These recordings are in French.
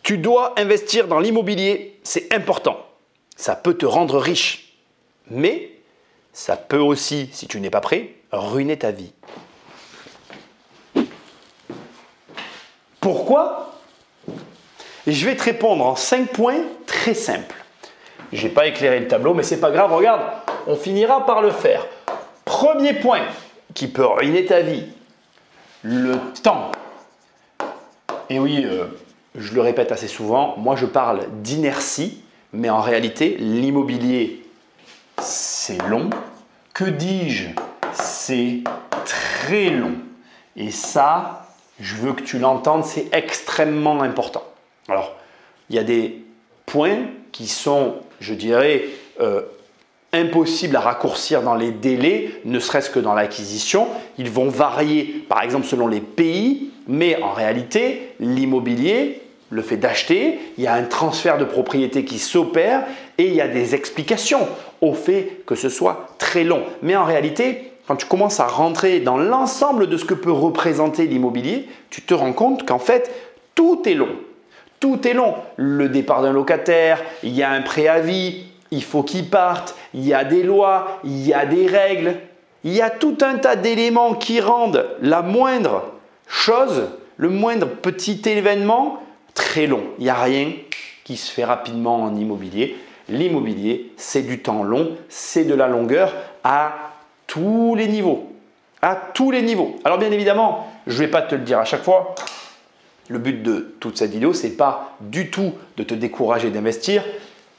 Tu dois investir dans l'immobilier, c'est important. Ça peut te rendre riche, mais ça peut aussi, si tu n'es pas prêt, ruiner ta vie. Pourquoi? Je vais te répondre en 5 points très simples. Je n'ai pas éclairé le tableau, mais ce n'est pas grave, regarde, on finira par le faire. Premier point qui peut ruiner ta vie, le temps. Et oui, je le répète assez souvent, moi je parle d'inertie, mais en réalité, l'immobilier, c'est long. Que dis-je? C'est très long. Et ça, je veux que tu l'entendes, c'est extrêmement important. Alors, il y a des points qui sont, je dirais, impossibles à raccourcir dans les délais, ne serait-ce que dans l'acquisition. Ils vont varier, par exemple, selon les pays, mais en réalité, l'immobilier, le fait d'acheter, il y a un transfert de propriété qui s'opère et il y a des explications au fait que ce soit très long. Mais en réalité, quand tu commences à rentrer dans l'ensemble de ce que peut représenter l'immobilier, tu te rends compte qu'en fait, tout est long. Tout est long. Le départ d'un locataire, il y a un préavis, il faut qu'il parte, il y a des lois, il y a des règles. Il y a tout un tas d'éléments qui rendent la moindre chose, le moindre petit événement très long. Il n'y a rien qui se fait rapidement en immobilier. L'immobilier, c'est du temps long, c'est de la longueur à tous les niveaux. À tous les niveaux. Alors bien évidemment, je ne vais pas te le dire à chaque fois. Le but de toute cette vidéo, ce n'est pas du tout de te décourager d'investir.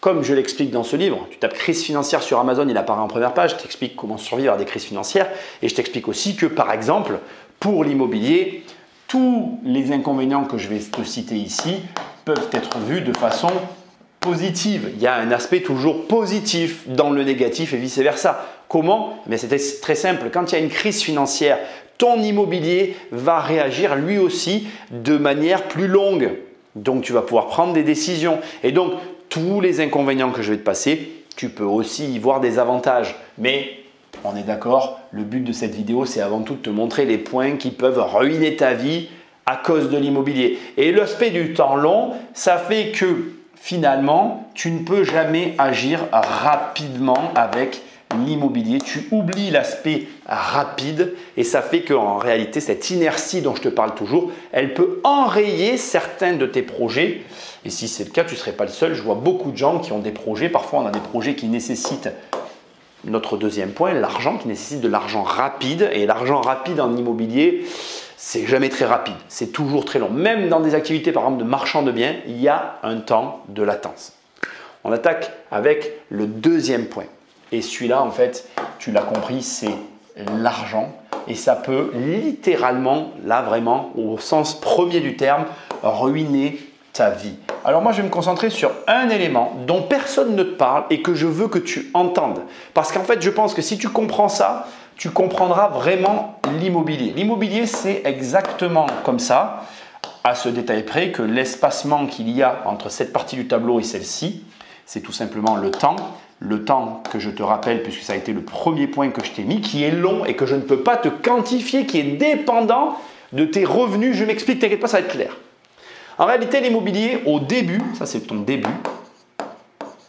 Comme je l'explique dans ce livre, tu tapes crise financière sur Amazon, il apparaît en première page, je t'explique comment survivre à des crises financières et je t'explique aussi que par exemple, pour l'immobilier, tous les inconvénients que je vais te citer ici peuvent être vus de façon positive. Il y a un aspect toujours positif dans le négatif et vice-versa. Comment? Mais c'est très simple. Quand il y a une crise financière, ton immobilier va réagir lui aussi de manière plus longue. Donc, tu vas pouvoir prendre des décisions. Et donc, tous les inconvénients que je vais te passer, tu peux aussi y voir des avantages. Mais on est d'accord, le but de cette vidéo, c'est avant tout de te montrer les points qui peuvent ruiner ta vie à cause de l'immobilier. Et l'aspect du temps long, ça fait que finalement, tu ne peux jamais agir rapidement avec l'immobilier. Tu oublies l'aspect rapide et ça fait qu'en réalité, cette inertie dont je te parle toujours, elle peut enrayer certains de tes projets. Et si c'est le cas, tu ne serais pas le seul. Je vois beaucoup de gens qui ont des projets. Parfois, on a des projets qui nécessitent notre deuxième point, l'argent, qui nécessite de l'argent rapide. Et l'argent rapide en immobilier, c'est jamais très rapide. C'est toujours très long. Même dans des activités, par exemple, de marchand de biens, il y a un temps de latence. On attaque avec le deuxième point. Et celui-là, en fait, tu l'as compris, c'est l'argent. Et ça peut littéralement, là vraiment, au sens premier du terme, ruiner ta vie. Alors moi, je vais me concentrer sur un élément dont personne ne te parle et que je veux que tu entendes. Parce qu'en fait, je pense que si tu comprends ça, tu comprendras vraiment l'immobilier. L'immobilier, c'est exactement comme ça, à ce détail près, que l'espacement qu'il y a entre cette partie du tableau et celle-ci, c'est tout simplement le temps. Le temps que je te rappelle, puisque ça a été le premier point que je t'ai mis, qui est long et que je ne peux pas te quantifier, qui est dépendant de tes revenus. Je m'explique, t'inquiète pas, ça va être clair. En réalité, l'immobilier, au début, ça c'est ton début,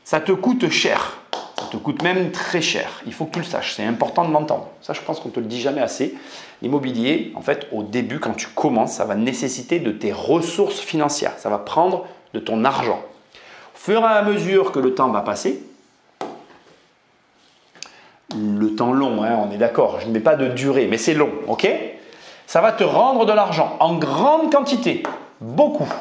ça te coûte cher. Ça te coûte même très cher. Il faut que tu le saches, c'est important de l'entendre. Ça, je pense qu'on ne te le dit jamais assez. L'immobilier, en fait, au début, quand tu commences, ça va nécessiter de tes ressources financières. Ça va prendre de ton argent. Au fur et à mesure que le temps va passer, le temps long, hein, on est d'accord, je ne mets pas de durée, mais c'est long, ok? Ça va te rendre de l'argent en grande quantité, beaucoup.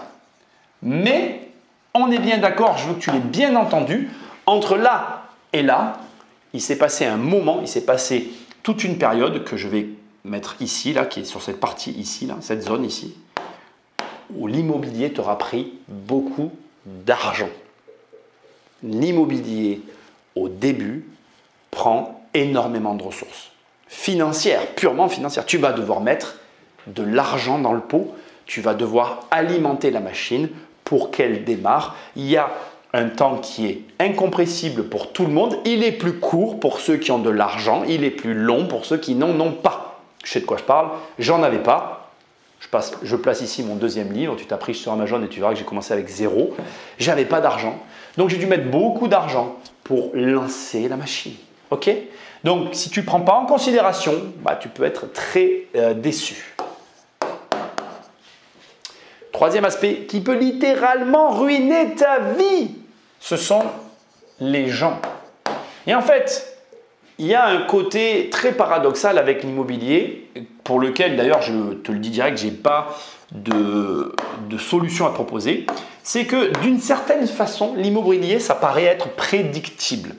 Mais on est bien d'accord, je veux que tu l'aies bien entendu, entre là et là, il s'est passé un moment, il s'est passé toute une période que je vais mettre ici, là, qui est sur cette partie ici, là, cette zone ici, où l'immobilier t'aura pris beaucoup d'argent. L'immobilier, au début, prend énormément de ressources financières, purement financières. Tu vas devoir mettre de l'argent dans le pot, tu vas devoir alimenter la machine pour qu'elle démarre. Il y a un temps qui est incompressible pour tout le monde. Il est plus court pour ceux qui ont de l'argent, il est plus long pour ceux qui n'en ont pas. Je sais de quoi je parle, j'en avais pas. Je place ici mon deuxième livre, tu t'as pris sur Amazon et tu verras que j'ai commencé avec 0. J'avais pas d'argent, donc j'ai dû mettre beaucoup d'argent pour lancer la machine. Ok? Donc si tu ne prends pas en considération, tu peux être très déçu. Troisième aspect qui peut littéralement ruiner ta vie, ce sont les gens. Et en fait, il y a un côté très paradoxal avec l'immobilier, pour lequel d'ailleurs je te le dis direct, je n'ai pas de solution à proposer. C'est que d'une certaine façon, l'immobilier, ça paraît être prédictible.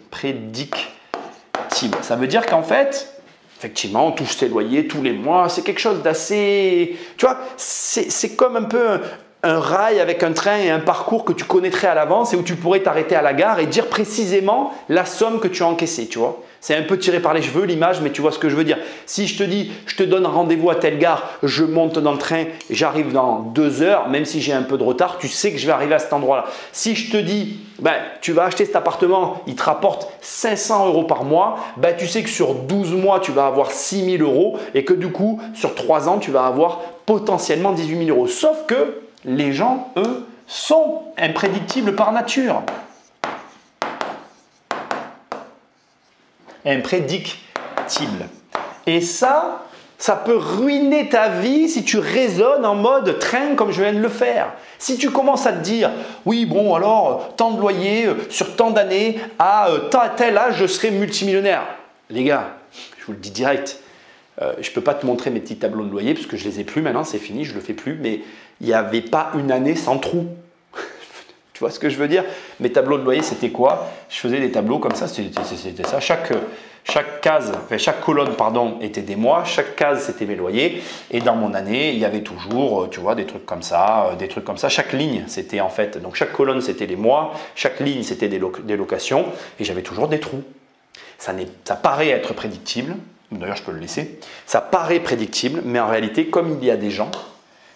Ça veut dire qu'en fait, effectivement, on touche ses loyers tous les mois. C'est quelque chose d'assez… Tu vois, c'est comme un peu un rail avec un train et un parcours que tu connaîtrais à l'avance et où tu pourrais t'arrêter à la gare et dire précisément la somme que tu as encaissée, tu vois. C'est un peu tiré par les cheveux l'image, mais tu vois ce que je veux dire. Si je te dis, je te donne rendez-vous à telle gare, je monte dans le train, j'arrive dans 2 heures, même si j'ai un peu de retard, tu sais que je vais arriver à cet endroit-là. Si je te dis, tu vas acheter cet appartement, il te rapporte 500 € par mois, tu sais que sur 12 mois, tu vas avoir 6 000 € et que du coup, sur 3 ans, tu vas avoir potentiellement 18 000 €. Sauf que les gens, eux, sont imprédictibles par nature. Imprédictible. Et ça peut ruiner ta vie si tu raisonnes en mode train comme je viens de le faire. Si tu commences à te dire, oui bon alors, tant de loyer sur tant d'années, à tel âge je serai multimillionnaire. Les gars, je vous le dis direct, je ne peux pas te montrer mes petits tableaux de loyer parce que je ne les ai plus maintenant, c'est fini, je ne le fais plus, mais il n'y avait pas une année sans trou. Tu vois ce que je veux dire? Mes tableaux de loyer, c'était quoi? Je faisais des tableaux comme ça, c'était ça. Chaque colonne, était des mois, chaque case, c'était mes loyers. Et dans mon année, il y avait toujours, tu vois, des trucs comme ça, Chaque ligne, c'était en fait, donc chaque colonne, c'était les mois, chaque ligne, c'était des locations. Et j'avais toujours des trous. Ça paraît être prédictible. D'ailleurs, je peux le laisser. Ça paraît prédictible, mais en réalité, comme il y a des gens,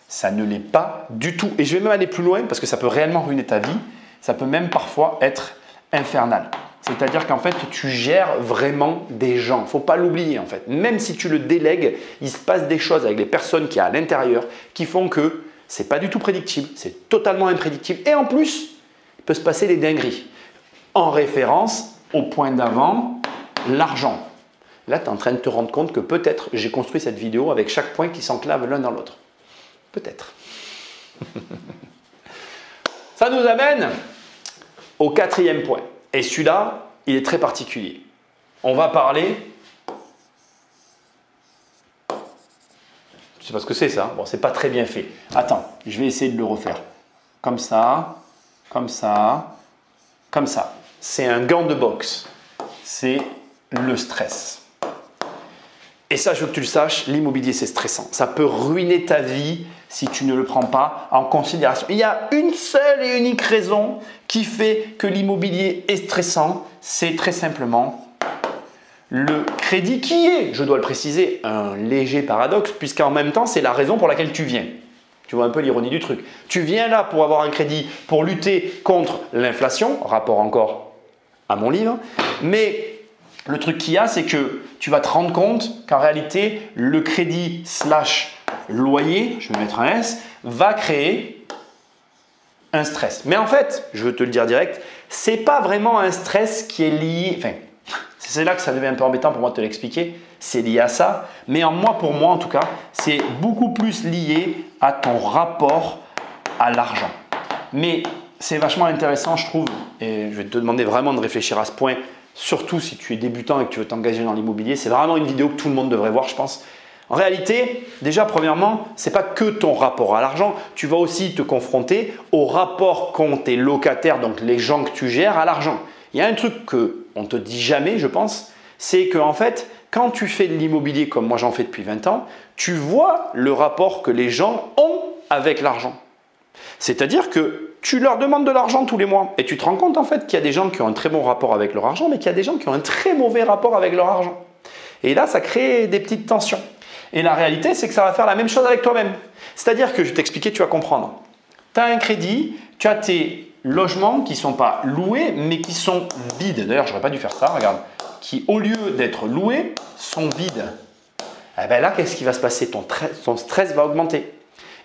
ça ne l'est pas du tout. Et je vais même aller plus loin parce que ça peut réellement ruiner ta vie. Ça peut même parfois être infernal. C'est-à-dire qu'en fait, tu gères vraiment des gens. Il ne faut pas l'oublier en fait. Même si tu le délègues, il se passe des choses avec les personnes qui sont à l'intérieur qui font que ce n'est pas du tout prédictible. C'est totalement imprédictible. Et en plus, il peut se passer des dingueries. En référence au point d'avant, l'argent. Là, tu es en train de te rendre compte que peut-être j'ai construit cette vidéo avec chaque point qui s'enclave l'un dans l'autre. Peut-être. Ça nous amène au 4e point. Et celui-là, il est très particulier. On va parler… Je ne sais pas ce que c'est ça. Bon, c'est pas très bien fait. Attends, je vais essayer de le refaire. Comme ça, comme ça, comme ça. C'est un gant de boxe. C'est le stress. Et ça, je veux que tu le saches, l'immobilier, c'est stressant. Ça peut ruiner ta vie si tu ne le prends pas en considération. Il y a une seule et unique raison qui fait que l'immobilier est stressant. C'est très simplement le crédit qui est, je dois le préciser, un léger paradoxe, puisqu'en même temps, c'est la raison pour laquelle tu viens. Tu vois un peu l'ironie du truc. Tu viens là pour avoir un crédit, pour lutter contre l'inflation, rapport encore à mon livre, mais… Le truc qu'il y a, c'est que tu vas te rendre compte qu'en réalité, le crédit / loyer, je vais mettre un S, va créer un stress. Mais en fait, je veux te le dire direct, ce n'est pas vraiment un stress qui est lié… Enfin, c'est là que ça devient un peu embêtant pour moi de te l'expliquer. C'est lié à ça. Mais pour moi en tout cas, c'est beaucoup plus lié à ton rapport à l'argent. Mais c'est vachement intéressant, je trouve, et je vais te demander vraiment de réfléchir à ce point. Surtout si tu es débutant et que tu veux t'engager dans l'immobilier, c'est vraiment une vidéo que tout le monde devrait voir, je pense. En réalité, déjà, premièrement, ce n'est pas que ton rapport à l'argent. Tu vas aussi te confronter au rapport qu'ont tes locataires, donc les gens que tu gères, à l'argent. Il y a un truc qu'on ne te dit jamais, je pense, c'est qu'en fait, quand tu fais de l'immobilier comme moi j'en fais depuis 20 ans, tu vois le rapport que les gens ont avec l'argent. C'est-à-dire que tu leur demandes de l'argent tous les mois et tu te rends compte en fait qu'il y a des gens qui ont un très bon rapport avec leur argent, mais qu'il y a des gens qui ont un très mauvais rapport avec leur argent. Et là, ça crée des petites tensions. Et la réalité, c'est que ça va faire la même chose avec toi-même. C'est-à-dire que je vais t'expliquer, tu vas comprendre. Tu as un crédit, tu as tes logements qui ne sont pas loués, mais qui sont vides. D'ailleurs, je n'aurais pas dû faire ça, regarde. Qui, au lieu d'être loués, sont vides. Eh bien là, qu'est-ce qui va se passer? Ton stress va augmenter.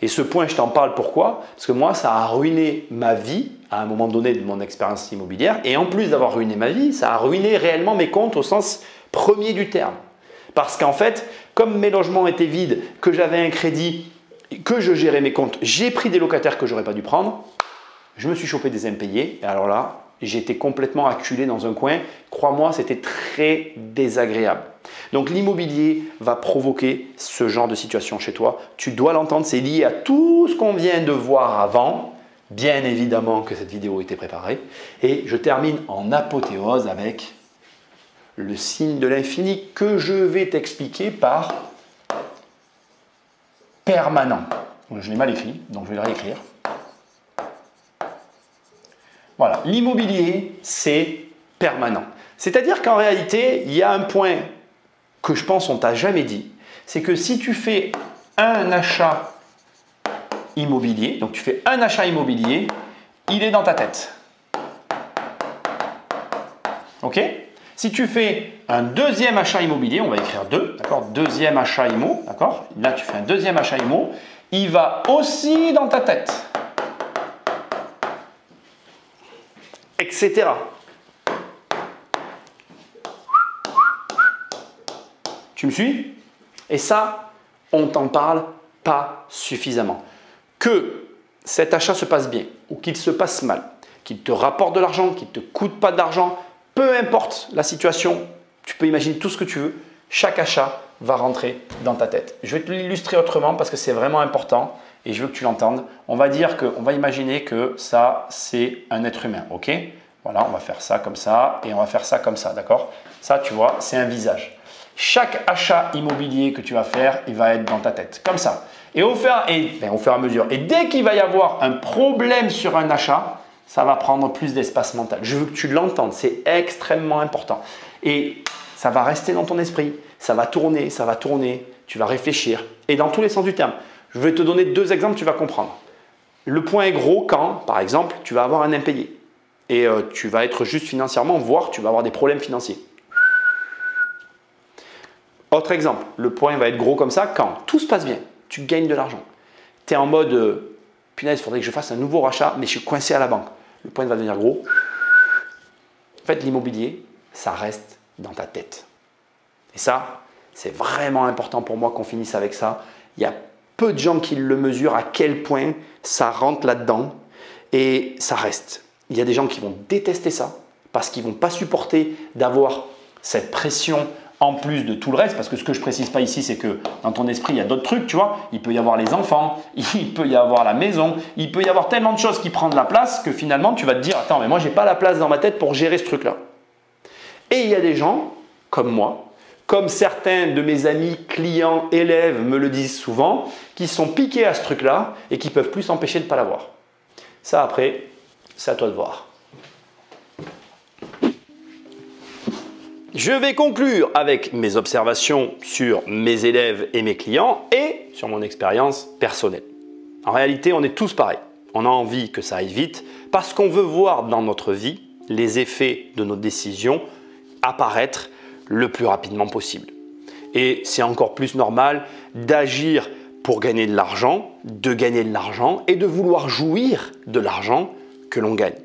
Et ce point, je t'en parle pourquoi? Parce que moi, ça a ruiné ma vie à un moment donné de mon expérience immobilière. Et en plus d'avoir ruiné ma vie, ça a ruiné réellement mes comptes au sens premier du terme. Parce qu'en fait, comme mes logements étaient vides, que j'avais un crédit, que je gérais mes comptes, j'ai pris des locataires que je n'aurais pas dû prendre. Je me suis chopé des impayés. Et alors là, j'ai été complètement acculé dans un coin. Crois-moi, c'était très désagréable. Donc l'immobilier va provoquer ce genre de situation chez toi. Tu dois l'entendre, c'est lié à tout ce qu'on vient de voir avant. Bien évidemment que cette vidéo était préparée. Et je termine en apothéose avec le signe de l'infini que je vais t'expliquer par permanent. Je l'ai mal écrit, donc je vais le réécrire. Voilà, l'immobilier, c'est permanent. C'est-à-dire qu'en réalité, il y a un point que je pense on ne t'a jamais dit, c'est que si tu fais un achat immobilier, donc tu fais un achat immobilier, il est dans ta tête. Ok? Si tu fais un deuxième achat immobilier, on va écrire 2, d'accord? Deuxième achat immo, d'accord? Là, tu fais un deuxième achat immo, il va aussi dans ta tête. Etc. Tu me suis? Et ça, on t'en parle pas suffisamment. Que cet achat se passe bien ou qu'il se passe mal, qu'il te rapporte de l'argent, qu'il ne te coûte pas d'argent, peu importe la situation, tu peux imaginer tout ce que tu veux, chaque achat va rentrer dans ta tête. Je vais te l'illustrer autrement parce que c'est vraiment important et je veux que tu l'entendes. On va imaginer que ça, c'est un être humain, ok? Voilà, on va faire ça comme ça et on va faire ça comme ça, d'accord? Ça, tu vois, c'est un visage. Chaque achat immobilier que tu vas faire, il va être dans ta tête, comme ça. Et au fur et à mesure, et dès qu'il va y avoir un problème sur un achat, ça va prendre plus d'espace mental. Je veux que tu l'entendes, c'est extrêmement important. Et ça va rester dans ton esprit, ça va tourner, tu vas réfléchir. Et dans tous les sens du terme. Je vais te donner 2 exemples, tu vas comprendre. Le point est gros quand, par exemple, tu vas avoir un impayé. Et tu vas être juste financièrement, voire tu vas avoir des problèmes financiers. Autre exemple, le point va être gros comme ça quand tout se passe bien, tu gagnes de l'argent. Tu es en mode, punaise, il faudrait que je fasse un nouveau rachat, mais je suis coincé à la banque. Le point va devenir gros. En fait, l'immobilier, ça reste dans ta tête. Et ça, c'est vraiment important pour moi qu'on finisse avec ça. Il y a peu de gens qui le mesurent à quel point ça rentre là-dedans et ça reste. Il y a des gens qui vont détester ça parce qu'ils ne vont pas supporter d'avoir cette pression en plus de tout le reste, parce que ce que je ne précise pas ici, c'est que dans ton esprit, il y a d'autres trucs, tu vois. Il peut y avoir les enfants, il peut y avoir la maison, il peut y avoir tellement de choses qui prennent la place que finalement, tu vas te dire, attends, mais moi, je n'ai pas la place dans ma tête pour gérer ce truc-là. Et il y a des gens, comme moi, comme certains de mes amis, clients, élèves me le disent souvent, qui sont piqués à ce truc-là et qui ne peuvent plus s'empêcher de ne pas l'avoir. Ça, après, c'est à toi de voir. Je vais conclure avec mes observations sur mes élèves et mes clients et sur mon expérience personnelle. En réalité, on est tous pareils. On a envie que ça aille vite parce qu'on veut voir dans notre vie les effets de nos décisions apparaître le plus rapidement possible. Et c'est encore plus normal d'agir pour gagner de l'argent, de gagner de l'argent et de vouloir jouir de l'argent que l'on gagne.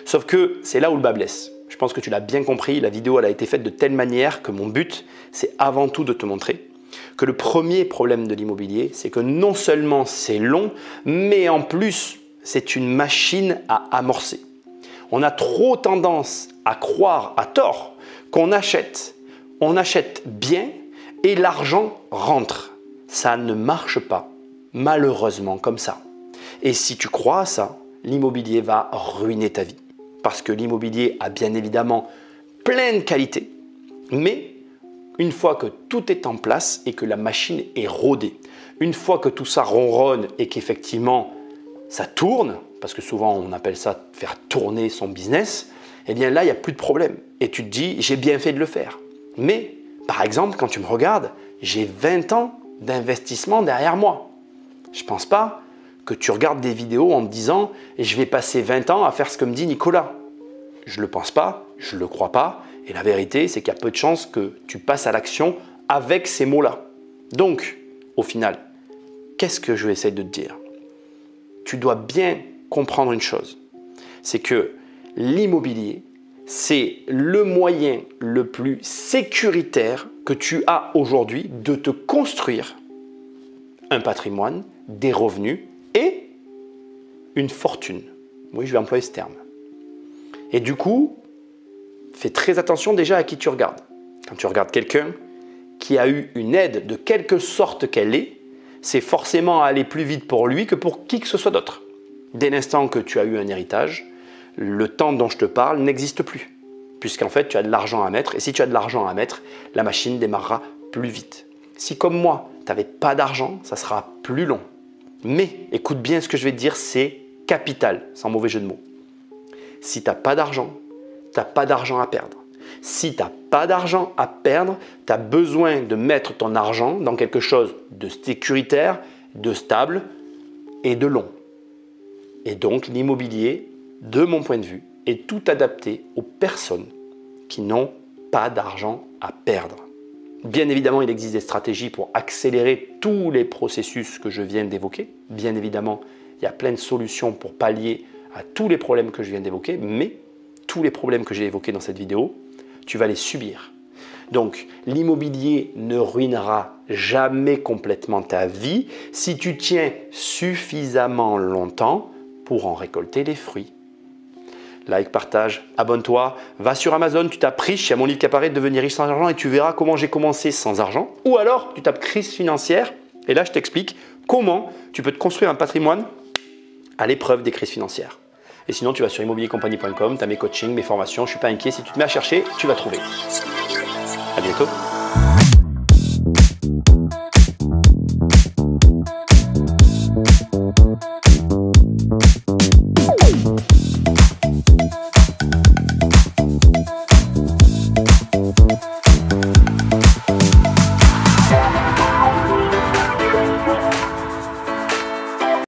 Sauf que c'est là où le bât blesse. Je pense que tu l'as bien compris, la vidéo elle a été faite de telle manière que mon but, c'est avant tout de te montrer que le premier problème de l'immobilier, c'est que non seulement c'est long, mais en plus, c'est une machine à amorcer. On a trop tendance à croire à tort qu'on achète. On achète bien et l'argent rentre. Ça ne marche pas, malheureusement comme ça. Et si tu crois à ça, l'immobilier va ruiner ta vie. Parce que l'immobilier a bien évidemment plein de qualités. Mais une fois que tout est en place et que la machine est rodée, une fois que tout ça ronronne et qu'effectivement ça tourne, parce que souvent on appelle ça faire tourner son business, eh bien là il n'y a plus de problème. Et tu te dis, j'ai bien fait de le faire. Mais par exemple, quand tu me regardes, j'ai 20 ans d'investissement derrière moi. Je ne pense pas que tu regardes des vidéos en te disant « je vais passer 20 ans à faire ce que me dit Nicolas ». Je ne le pense pas, je ne le crois pas. Et la vérité, c'est qu'il y a peu de chances que tu passes à l'action avec ces mots-là. Donc, au final, qu'est-ce que je vais essayer de te dire? Tu dois bien comprendre une chose, c'est que l'immobilier, c'est le moyen le plus sécuritaire que tu as aujourd'hui de te construire un patrimoine, des revenus et une fortune. Oui, je vais employer ce terme. Et du coup, fais très attention déjà à qui tu regardes. Quand tu regardes quelqu'un qui a eu une aide de quelque sorte qu'elle est, c'est forcément aller plus vite pour lui que pour qui que ce soit d'autre. Dès l'instant que tu as eu un héritage, le temps dont je te parle n'existe plus. Puisqu'en fait, tu as de l'argent à mettre. Et si tu as de l'argent à mettre, la machine démarrera plus vite. Si comme moi, tu n'avais pas d'argent, ça sera plus long. Mais écoute bien ce que je vais te dire, c'est capital, sans mauvais jeu de mots. Si tu n'as pas d'argent, tu n'as pas d'argent à perdre. Si tu n'as pas d'argent à perdre, tu as besoin de mettre ton argent dans quelque chose de sécuritaire, de stable et de long. Et donc l'immobilier, de mon point de vue, est tout adapté aux personnes qui n'ont pas d'argent à perdre. Bien évidemment, il existe des stratégies pour accélérer tous les processus que je viens d'évoquer. Bien évidemment, il y a plein de solutions pour pallier à tous les problèmes que je viens d'évoquer, mais tous les problèmes que j'ai évoqués dans cette vidéo, tu vas les subir. Donc, l'immobilier ne ruinera jamais complètement ta vie si tu tiens suffisamment longtemps pour en récolter les fruits. Like, partage, abonne-toi, va sur Amazon, tu tapes riche, il y a mon livre qui apparaît, Devenir riche sans argent et tu verras comment j'ai commencé sans argent. Ou alors, tu tapes crise financière et là, je t'explique comment tu peux te construire un patrimoine à l'épreuve des crises financières. Et sinon, tu vas sur immobiliercompagnie.com, tu as mes coachings, mes formations, je ne suis pas inquiet. Si tu te mets à chercher, tu vas trouver. À bientôt.